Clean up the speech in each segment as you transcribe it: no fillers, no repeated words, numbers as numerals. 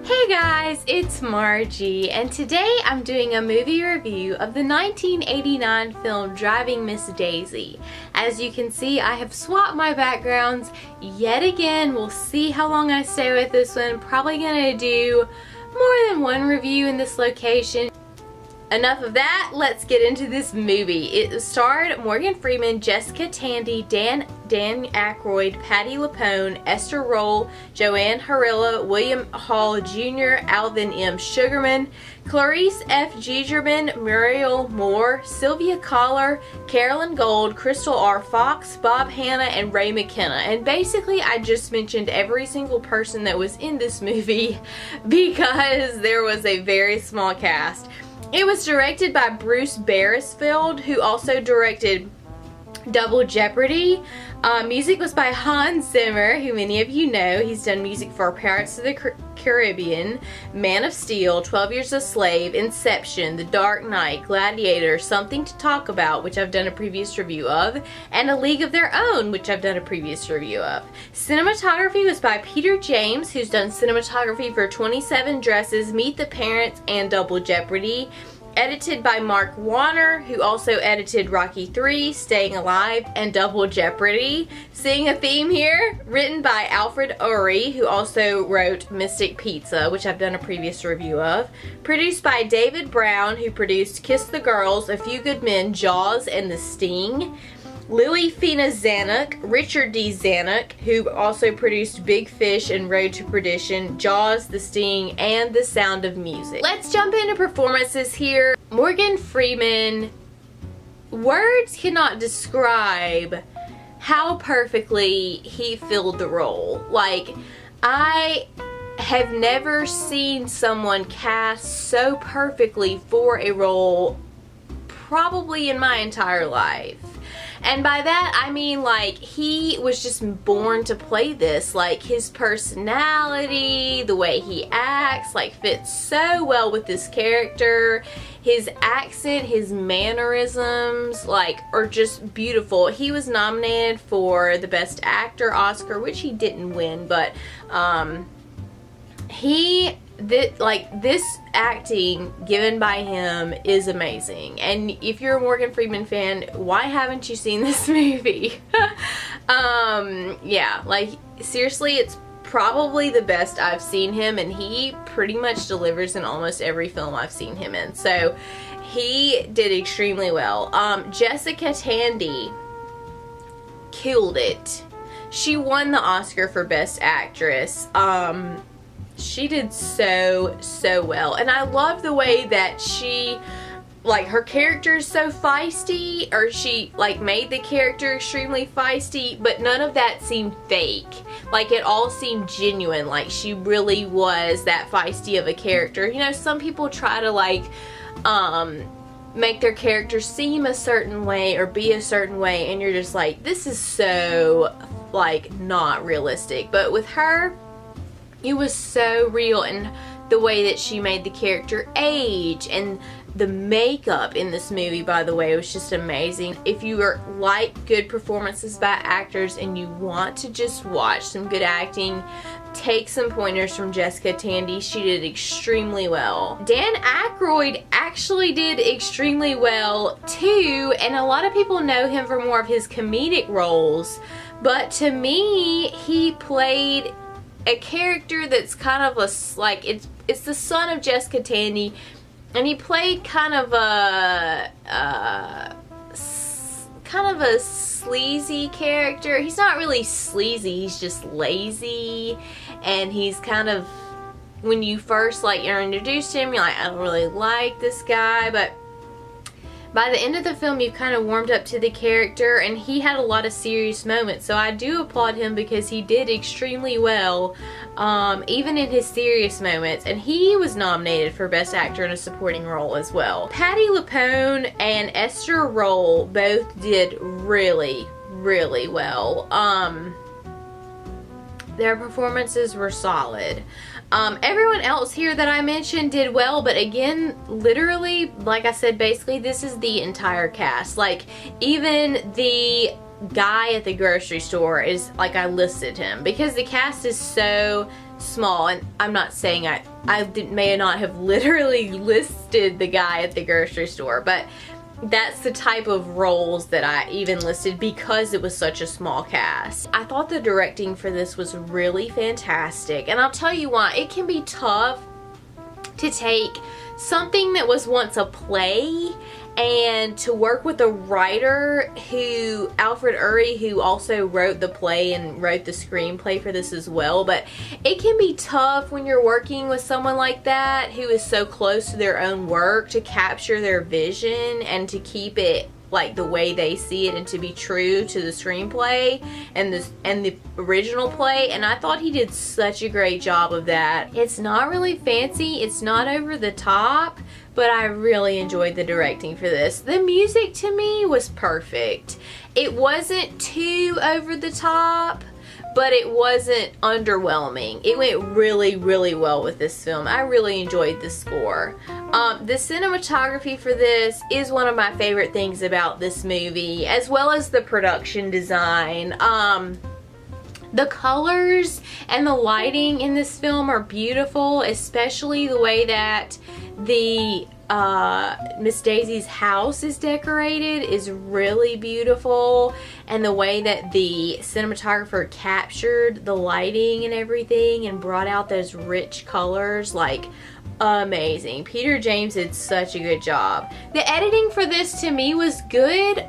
Hey guys, it's Margie, and today I'm doing a movie review of the 1989 film Driving Miss Daisy. As you can see, I have swapped my backgrounds yet again. We'll see how long I stay with this one. Probably gonna do more than one review in this location. Enough of that, let's get into this movie. It starred Morgan Freeman, Jessica Tandy, Dan Aykroyd, Patti LuPone, Esther Roll, Joanne Harilla, William Hall Jr., Alvin M. Sugarman, Clarice F. Gigerman, Muriel Moore, Sylvia Collar, Carolyn Gold, Crystal R. Fox, Bob Hanna, and Ray McKenna. And basically, I just mentioned every single person that was in this movie because there was a very small cast. It was directed by Bruce Beresford, who also directed Double Jeopardy. Music was by Hans Zimmer, who many of you know. He's done music for Pirates of the Caribbean, Man of Steel, 12 Years a Slave, Inception, The Dark Knight, Gladiator, Something to Talk About, which I've done a previous review of, and A League of Their Own, which I've done a previous review of. Cinematography was by Peter James, who's done cinematography for 27 Dresses, Meet the Parents, and Double Jeopardy. Edited by Mark Warner, who also edited Rocky III, Staying Alive, and Double Jeopardy. Seeing a theme here? Written by Alfred Urry, who also wrote Mystic Pizza, which I've done a previous review of. Produced by David Brown, who produced Kiss the Girls, A Few Good Men, Jaws, and The Sting. Lily Fina Zanuck, Richard D. Zanuck, who also produced Big Fish and Road to Perdition, Jaws, The Sting, and The Sound of Music. Let's jump into performances here. Morgan Freeman, words cannot describe how perfectly he filled the role. Like, I have never seen someone cast so perfectly for a role probably in my entire life. And by that, I mean, like, he was just born to play this. Like, his personality, the way he acts, like, fits so well with this character. His accent, his mannerisms, like, are just beautiful. He was nominated for the Best Actor Oscar, which he didn't win, but, this acting given by him is amazing. And if you're a Morgan Freeman fan, why haven't you seen this movie? Yeah, like, seriously, it's probably the best I've seen him, and he pretty much delivers in almost every film I've seen him in. So he did extremely well. Jessica Tandy killed it. She won the Oscar for Best Actress. She did so well, and I love the way that she, like, her character is so feisty, or she, like, made the character extremely feisty, but none of that seemed fake. Like, it all seemed genuine. Like, she really was that feisty of a character. You know, some people try to, like, make their character seem a certain way or be a certain way, and you're just like, this is so, like, not realistic. But with her, it was so real, and the way that she made the character age, and the makeup in this movie, by the way, was just amazing. If you like good performances by actors and you want to just watch some good acting, take some pointers from Jessica Tandy. She did extremely well. Dan Aykroyd actually did extremely well too, and a lot of people know him for more of his comedic roles, but to me, he played a character that's kind of a, like, it's the son of Jessica Tandy, and he played kind of a sleazy character. He's not really sleazy, he's just lazy, and he's kind of, when you first, like, you're introduced to him, you're like, I don't really like this guy, but by the end of the film, you kind of warmed up to the character, and he had a lot of serious moments. So I do applaud him because he did extremely well, even in his serious moments. And he was nominated for Best Actor in a Supporting Role as well. Patti LuPone and Esther Roll both did really well. Their performances were solid. Everyone else here that I mentioned did well, but again, literally, like I said, basically this is the entire cast. Like, even the guy at the grocery store is, like, I listed him because the cast is so small, and I'm not saying may not have literally listed the guy at the grocery store, but that's the type of roles that I even listed because it was such a small cast. I thought the directing for this was really fantastic, and I'll tell you why. It can be tough to take something that was once a play and to work with a writer who, Alfred Urry, who also wrote the play and wrote the screenplay for this as well. But it can be tough when you're working with someone like that who is so close to their own work to capture their vision and to keep it like the way they see it and to be true to the screenplay and the original play. And I thought he did such a great job of that. It's not really fancy, it's not over the top, but I really enjoyed the directing for this. The music to me was perfect. It wasn't too over the top, but it wasn't underwhelming. It went really, really well with this film. I really enjoyed the score. The cinematography for this is one of my favorite things about this movie, as well as the production design. The colors and the lighting in this film are beautiful, especially the way that the Miss Daisy's house is decorated is really beautiful, and the way that the cinematographer captured the lighting and everything and brought out those rich colors, like, amazing. Peter James did such a good job. The editing for this to me was good.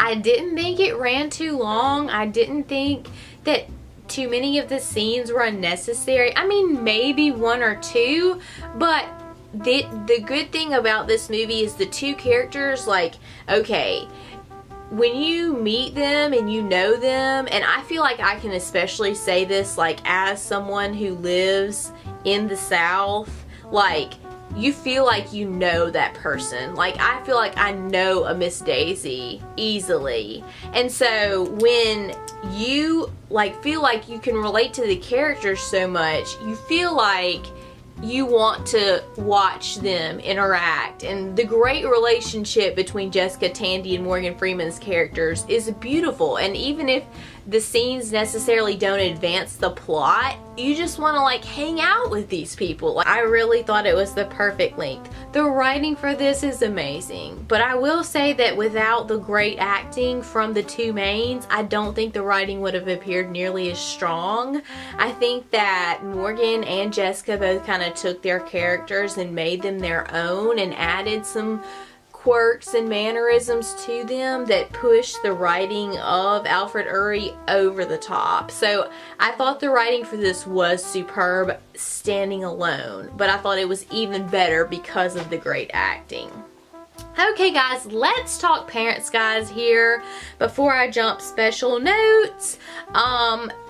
I didn't think it ran too long. I didn't think that too many of the scenes were unnecessary. I mean, maybe one or two, but the good thing about this movie is the two characters, like, okay, when you meet them and you know them, and I feel like I can especially say this, like, as someone who lives in the South, like, you feel like you know that person. Like, I feel like I know a Miss Daisy easily. And so when you, like, feel like you can relate to the characters so much, you feel like you want to watch them interact. And the great relationship between Jessica Tandy and Morgan Freeman's characters is beautiful. And even if the scenes necessarily don't advance the plot, you just want to, like, hang out with these people. Like, I really thought it was the perfect length. The writing for this is amazing, but I will say that without the great acting from the two mains, I don't think the writing would have appeared nearly as strong. I think that Morgan and Jessica both kind of took their characters and made them their own and added some quirks and mannerisms to them that pushed the writing of Alfred Urry over the top. So I thought the writing for this was superb standing alone, but I thought it was even better because of the great acting. Okay guys, let's talk Parents Guys here before I jump special notes.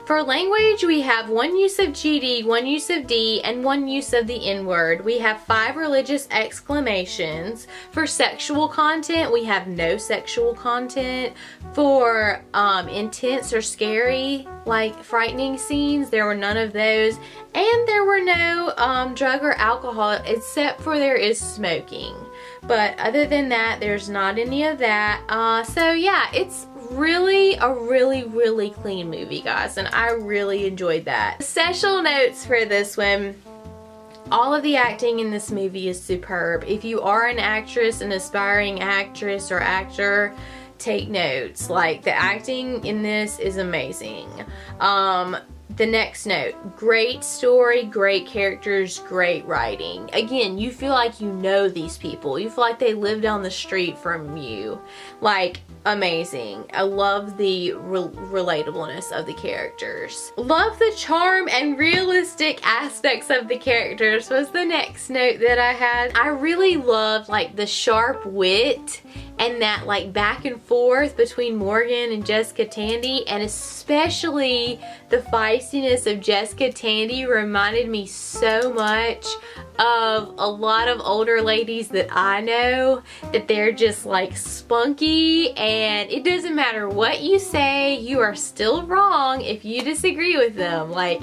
For language, we have one use of GD, one use of D, and one use of the N-word. We have 5 religious exclamations. For sexual content, we have no sexual content. For intense or scary, like frightening scenes, there were none of those. And there were no drug or alcohol, except for there is smoking. But other than that, there's not any of that. So yeah, it's really a really clean movie, guys, and I really enjoyed that. Special notes for this one: all of the acting in this movie is superb. If you are an actress, an aspiring actress or actor, take notes. Like, the acting in this is amazing. The next note: great story, great characters, great writing. Again, you feel like you know these people. You feel like they live down the street from you. Like, amazing. I love the relatableness of the characters. Love the charm and realistic aspects of the characters was the next note that I had. I really loved, like, the sharp wit and that, like, back and forth between Morgan and Jessica Tandy, and especially the feistiness of Jessica Tandy reminded me so much of a lot of older ladies that I know, that they're just, like, spunky, and it doesn't matter what you say, you are still wrong if you disagree with them. Like,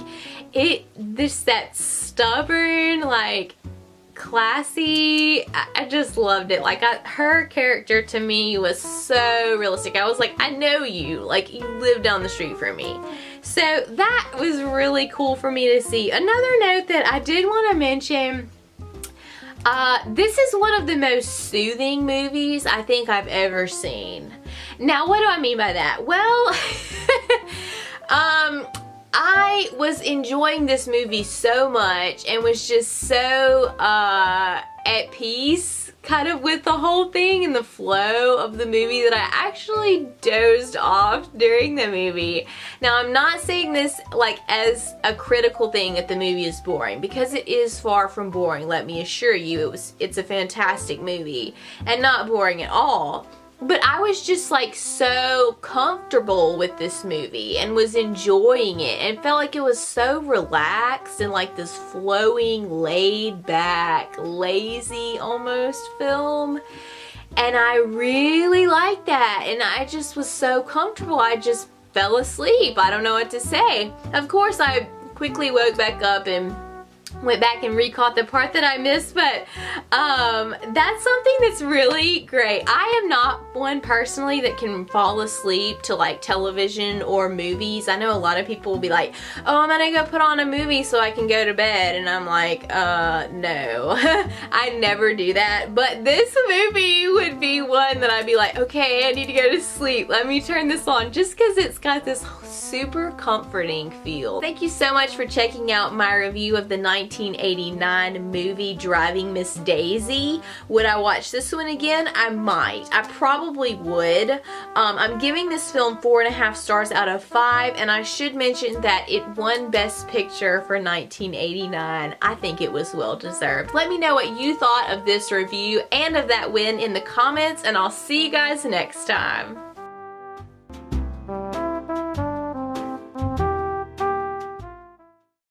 that stubborn, like, classy, I just loved it. Like, her character to me was so realistic. I was like, I know you, like, you live down the street from me. So that was really cool for me to see. Another note that I did want to mention, this is one of the most soothing movies I think I've ever seen. Now, what do I mean by that? Well, I was enjoying this movie so much and was just so at peace kind of with the whole thing and the flow of the movie that I actually dozed off during the movie. Now, I'm not saying this like as a critical thing that the movie is boring, because it is far from boring, let me assure you. It's a fantastic movie and not boring at all. But I was just like so comfortable with this movie and was enjoying it and felt like it was so relaxed and like this flowing, laid back, lazy almost film. And I really liked that, and I just was so comfortable. I just fell asleep. I don't know what to say. Of course, I quickly woke back up and went back and recaught the part that I missed, but that's something that's really great. I am not one personally that can fall asleep to like television or movies. I know a lot of people will be like, oh, I'm gonna go put on a movie so I can go to bed, and I'm like, no. I never do that, but this movie would be one that I'd be like, okay, I need to go to sleep. Let me turn this on, just because it's got this super comforting feel. Thank you so much for checking out my review of the 1989 movie Driving Miss Daisy. Would I watch this one again? I might. I probably would. I'm giving this film 4.5 stars out of 5, and I should mention that it won Best Picture for 1989. I think it was well deserved. Let me know what you thought of this review and of that win in the comments, and I'll see you guys next time.